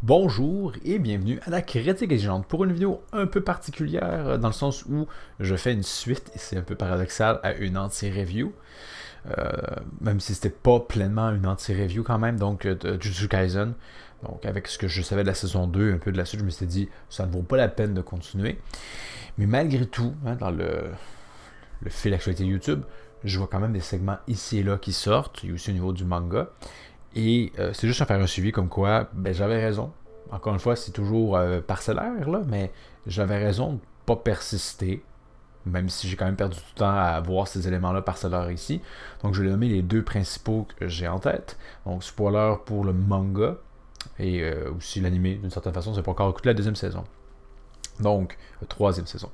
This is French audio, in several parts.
Bonjour et bienvenue à la Critique Exigeante pour une vidéo un peu particulière dans le sens où je fais une suite, et c'est un peu paradoxal, à une anti-review. Même si c'était pas pleinement une anti-review quand même, donc de Jujutsu Kaisen. Donc avec ce que je savais de la saison 2, un peu de la suite, je me suis dit ça ne vaut pas la peine de continuer. Mais malgré tout, dans le fil d'actualité YouTube, je vois quand même des segments ici et là qui sortent, et aussi au niveau du manga. Et c'est juste à faire un suivi comme quoi, j'avais raison. Encore une fois, c'est toujours parcellaire, là, mais j'avais raison de ne pas persister, même si j'ai quand même perdu du temps à voir ces éléments-là parcellaires ici. Donc je vais nommer les deux principaux que j'ai en tête. Donc spoiler pour le manga, et aussi l'anime, d'une certaine façon, c'est pas encore écouté la deuxième saison. Donc, troisième saison.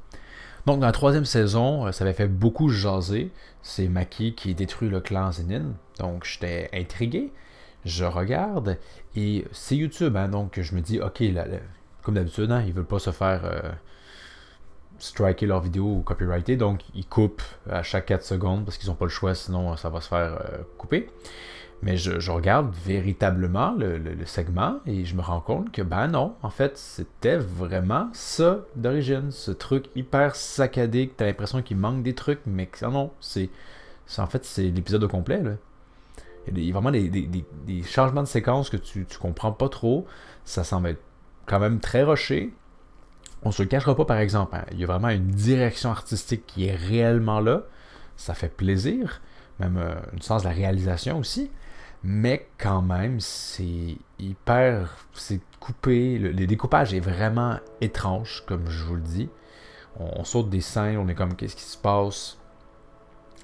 Donc dans la troisième saison, ça avait fait beaucoup jaser. C'est Maki qui détruit le clan Zenin. Donc j'étais intrigué. Je regarde et c'est YouTube, donc je me dis, ok, comme d'habitude, ils veulent pas se faire striker leur vidéo ou copyrighter, donc ils coupent à chaque 4 secondes parce qu'ils n'ont pas le choix, sinon ça va se faire couper. Mais je regarde véritablement le segment et je me rends compte que non, en fait, c'était vraiment ça d'origine, ce truc hyper saccadé, que t'as l'impression qu'il manque des trucs, mais que non, en fait, c'est l'épisode au complet, là. Il y a vraiment des changements de séquence que tu comprends pas trop. Ça semble être quand même très rushé. On se le cachera pas, par exemple. Il y a vraiment une direction artistique qui est réellement là. Ça fait plaisir. Même une sens de la réalisation aussi. Mais quand même, c'est hyper. C'est coupé. Le découpage est vraiment étrange, comme je vous le dis. On saute des scènes, on est comme qu'est-ce qui se passe.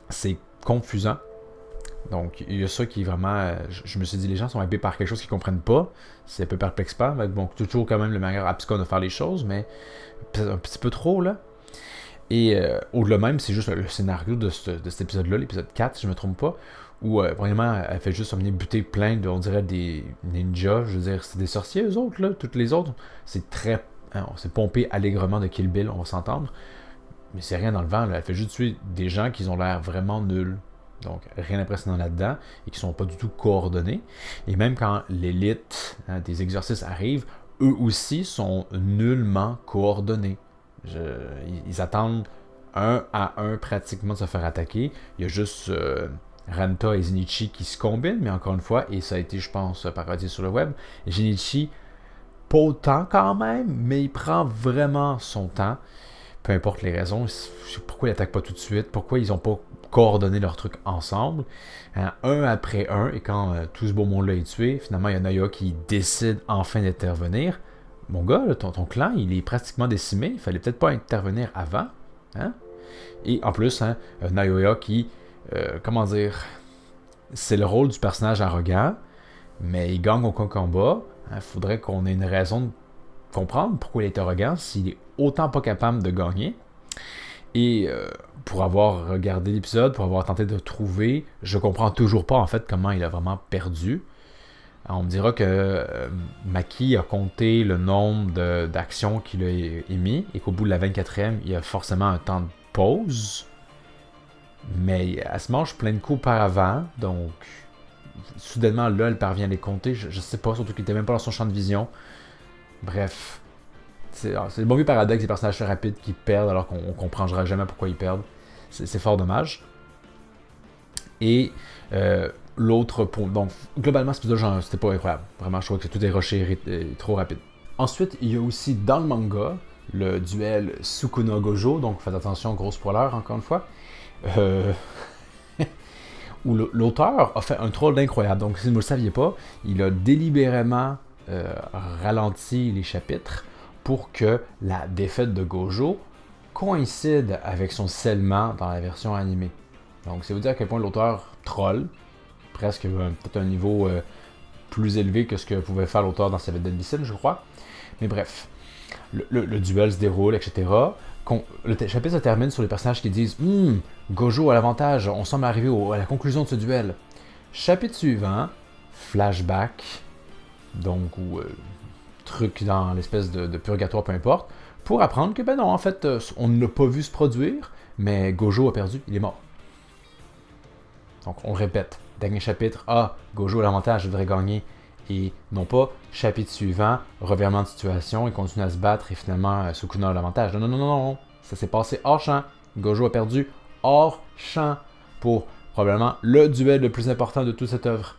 C'est confusant. Donc, il y a ça qui est vraiment. Je me suis dit, les gens sont hypés par quelque chose qu'ils comprennent pas. C'est un peu perplexant. Bon, toujours quand même le meilleur Abscon de faire les choses, mais un petit peu trop, là. Et au-delà même, c'est juste le scénario de cet épisode-là, l'épisode 4, si je me trompe pas, où, premièrement, elle fait juste venir buter plein de, on dirait, des ninjas. Je veux dire, c'est des sorciers, eux autres, là. Toutes les autres, c'est très. C'est pompé allègrement de Kill Bill, on va s'entendre. Mais c'est rien dans le vent, là. Elle fait juste tuer des gens qui ont l'air vraiment nuls. Donc, rien d'impressionnant là-dedans, et qui sont pas du tout coordonnés. Et même quand l'élite des exorcistes arrive, eux aussi sont nullement coordonnés. Ils attendent un à un pratiquement de se faire attaquer. Il y a juste Ranta et Zenichi qui se combinent, mais encore une fois, et ça a été, je pense, parodié sur le web, Zenichi, pas autant quand même, mais il prend vraiment son temps. Peu importe les raisons, pourquoi ils n'attaquent pas tout de suite, pourquoi ils n'ont pas coordonné leurs trucs ensemble, un après un, et quand tout ce beau monde-là est tué, finalement il y a Naya qui décide enfin d'intervenir. Mon gars, là, ton clan, il est pratiquement décimé, il fallait peut-être pas intervenir avant. Hein? Et en plus, Naoya qui, comment dire, c'est le rôle du personnage arrogant, mais il gagne aucun combat. Il faudrait qu'on ait une raison de comprendre pourquoi il est arrogant s'il est autant pas capable de gagner. Et pour avoir regardé l'épisode, pour avoir tenté de trouver, je comprends toujours pas en fait comment il a vraiment perdu. Alors, on me dira que Maki a compté le nombre d'actions qu'il a émis et qu'au bout de la 24e, il y a forcément un temps de pause. Mais elle se mange plein de coups auparavant, donc soudainement là, elle parvient à les compter. Je sais pas, surtout qu'il était même pas dans son champ de vision. Bref, c'est le bon vieux paradoxe des personnages rapides qui perdent alors qu'on comprendra jamais pourquoi ils perdent. C'est fort dommage. Et l'autre point. Donc, globalement, cet épisode, c'était pas incroyable. Vraiment, je trouve que tout est rushé trop rapide. Ensuite, il y a aussi dans le manga le duel Sukuna Gojo. Donc, faites attention, gros spoiler, encore une fois. Où l'auteur a fait un troll d'incroyable. Donc, si vous ne le saviez pas, il a délibérément ralenti les chapitres pour que la défaite de Gojo coïncide avec son scellement dans la version animée. Donc, c'est vous dire à quel point l'auteur troll, presque peut-être un niveau plus élevé que ce que pouvait faire l'auteur dans Seven Deadly Sins, je crois. Mais bref, le duel se déroule, etc. Le chapitre se termine sur les personnages qui disent Gojo a l'avantage, on semble arriver à la conclusion de ce duel. Chapitre suivant, flashback, donc, ou truc dans l'espèce de purgatoire, peu importe, pour apprendre que, non, en fait, on ne l'a pas vu se produire, mais Gojo a perdu, il est mort. Donc, on répète. Dernier chapitre, Gojo a l'avantage, je devrais gagner. Et non pas chapitre suivant, revirement de situation, il continue à se battre et finalement Sukuna a l'avantage. Non, non, non, non, non. Ça s'est passé hors champ. Gojo a perdu hors champ pour probablement le duel le plus important de toute cette œuvre.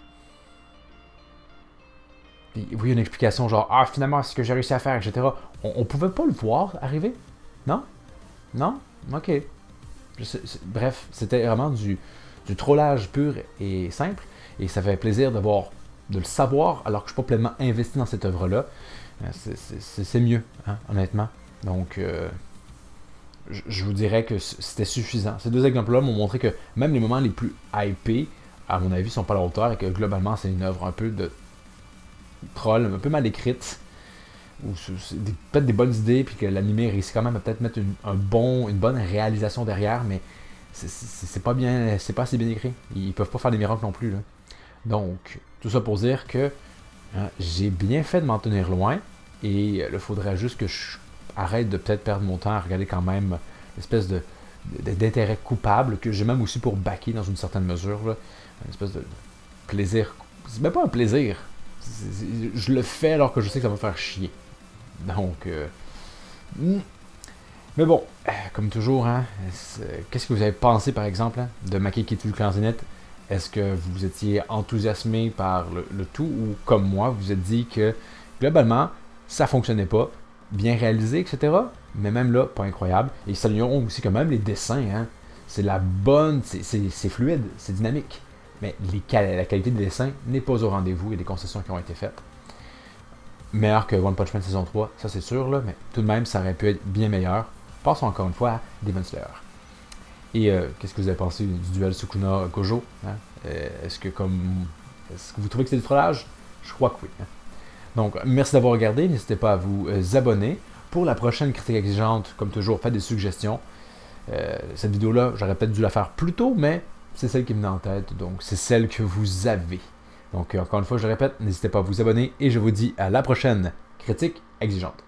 Puis, oui, une explication genre, ah, finalement, c'est ce que j'ai réussi à faire, etc. On pouvait pas le voir arriver? Non? Non? Ok. Bref, c'était vraiment du trollage pur et simple. Et ça fait plaisir de le savoir alors que je suis pas pleinement investi dans cette œuvre-là. C'est mieux, hein, honnêtement. Donc, je vous dirais que c'était suffisant. Ces deux exemples-là m'ont montré que même les moments les plus hypés, à mon avis, sont pas à la hauteur et que globalement, c'est une œuvre un peu de troll, un peu mal écrite, ou c'est peut-être des bonnes idées, puis que l'animé réussit quand même à peut-être mettre une bonne réalisation derrière, mais c'est pas bien, c'est pas assez bien écrit. Ils peuvent pas faire des miracles non plus, là. Donc, tout ça pour dire que j'ai bien fait de m'en tenir loin, et il faudrait juste que je arrête de peut-être perdre mon temps à regarder quand même l'espèce d'intérêt coupable que j'ai même aussi pour backer dans une certaine mesure, là. Une espèce de plaisir. C'est même pas un plaisir. Je le fais alors que je sais que ça va me faire chier. Donc, mais bon, comme toujours, hein, qu'est-ce que vous avez pensé par exemple de Makeketsu Clansnet? Est-ce que vous étiez enthousiasmé par le tout ou comme moi, vous vous êtes dit que globalement, ça fonctionnait pas, bien réalisé, etc. Mais même là, pas incroyable. Et saluons aussi que même les dessins, hein, c'est la bonne, c'est fluide, c'est dynamique. Mais la qualité des dessins n'est pas au rendez-vous. Il y a des concessions qui ont été faites. Meilleur que One Punch Man saison 3, ça c'est sûr, là, mais tout de même, ça aurait pu être bien meilleur. Passons encore une fois à Demon Slayer. Et qu'est-ce que vous avez pensé du duel Sukuna-Gojo, hein? Est-ce que vous trouvez que c'est du trollage? Je crois que oui. Hein? Donc, merci d'avoir regardé. N'hésitez pas à vous abonner. Pour la prochaine critique exigeante, comme toujours, faites des suggestions. Cette vidéo-là, j'aurais peut-être dû la faire plus tôt, mais c'est celle qui me venait en tête, donc c'est celle que vous avez. Donc encore une fois, je répète, n'hésitez pas à vous abonner et je vous dis à la prochaine critique exigeante.